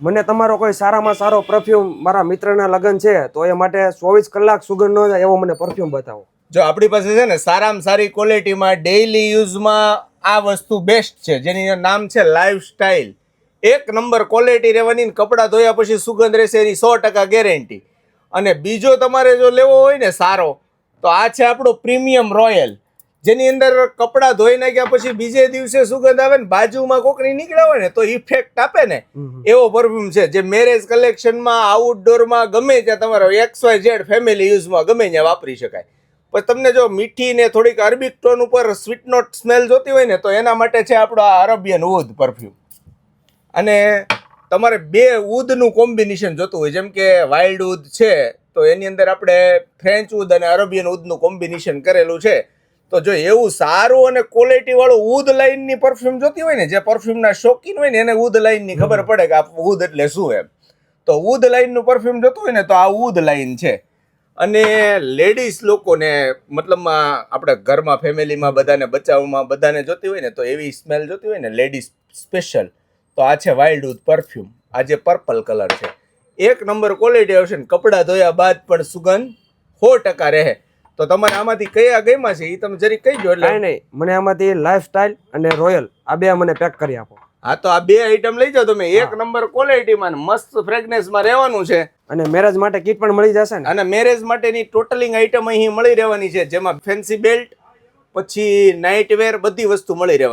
મને તમારો કોઈ સારામાં સારો પરફ્યુમ મારા મિત્રના લગ્ન છે તો એ માટે 24 કલાક સુગંધ ન જાય એવો મને પરફ્યુમ બતાવો. જો આપણી પાસે છે ને સારામાં સારી ક્વોલિટીમાં ડેઈલી યુઝમાં આ વસ્તુ બેસ્ટ છે, જેની નામ છે લાઈફસ્ટાઈલ. એક નંબર ક્વોલિટી રહેવાની ને કપડાં ધોયા પછી સુગંધ રહેશે એની 100% ગેરંટી. અને બીજો તમારે જો લેવો હોય ને સારો તો આ છે આપણો પ્રીમિયમ રોયલ, જેની અંદર કપડાં ધોઈ નાખ્યા પછી બીજે દિવસે સુગંધ આવે ને બાજુમાં કોકની નીકળ્યા હોય ને તો ઇફેક્ટ આપે ને એવો પરફ્યુમ છે, જે મેરેજ કલેક્શનમાં આઉટડોરમાં ગમે ત્યાં તમારા XYZ ફેમિલી યુઝમાં ગમે ત્યાં વાપરી શકાય. પણ તમને જો મીઠી ને થોડીક અરબિક ટોન ઉપર સ્વીટ નોટ સ્મેલ જોતી હોય ને તો એના માટે છે આપણો આ અરેબિયન વુડ પરફ્યુમ. અને તમારે બે વુડનું કોમ્બિનેશન જોતું હોય, જેમ કે વાઇલ્ડ વુડ છે તો એની અંદર આપણે ફ્રેન્ચ વુડ અને અરેબિયન વુડનું કોમ્બિનેશન કરેલું છે. તો જો એવું સારું અને ક્વોલિટી વાળું વુડ લાઇનની પરફ્યુમ જોતી હોય ને, જે પરફ્યુમના શોખીન હોય ને એને વુડ લાઇનની ખબર પડે કે આ વુડ એટલે શું એમ. તો વુડ લાઇનનું પરફ્યુમ જોતું હોય ને તો આ વુડ લાઇન છે. અને લેડીઝ લોકોને મતલબમાં આપણે ઘરમાં ફેમિલીમાં બધાને બચાવમાં બધાને જોતી હોય ને તો એવી સ્મેલ જોતી હોય ને લેડીઝ સ્પેશિયલ તો આ છે વાઇલ્ડ વુડ પરફ્યુમ. આ જે પર્પલ કલર છે એક નંબર ક્વોલિટી આવશે ને કપડાં ધોયા બાદ પણ સુગંધ 100% રહે. તો તમારે આમાંથી કયા ગમ્યા છે એ તમે જરી કહી દો. એટલે કાંઈ નહીં, મને આમાંથી લાઈફસ્ટાઈલ અને રોયલ આ બે મને પેક કરી આપો. હા તો આ બે આઈટમ લઈ જાઓ તમે, એક નંબર ક્વોલિટીમાં મસ્ત ફ્રેગ્રન્સમાં રહેવાનું છે. અને મેરેજ માટે કીટ પણ મળી જશે ને? અને મેરેજ માટેની ટોટલિંગ આઈટમ અહીં મળી રહેવાની છે, જેમાં ફેન્સી બેલ્ટ પછી નાઇટ વેર બધી વસ્તુ મળી રહેવાની.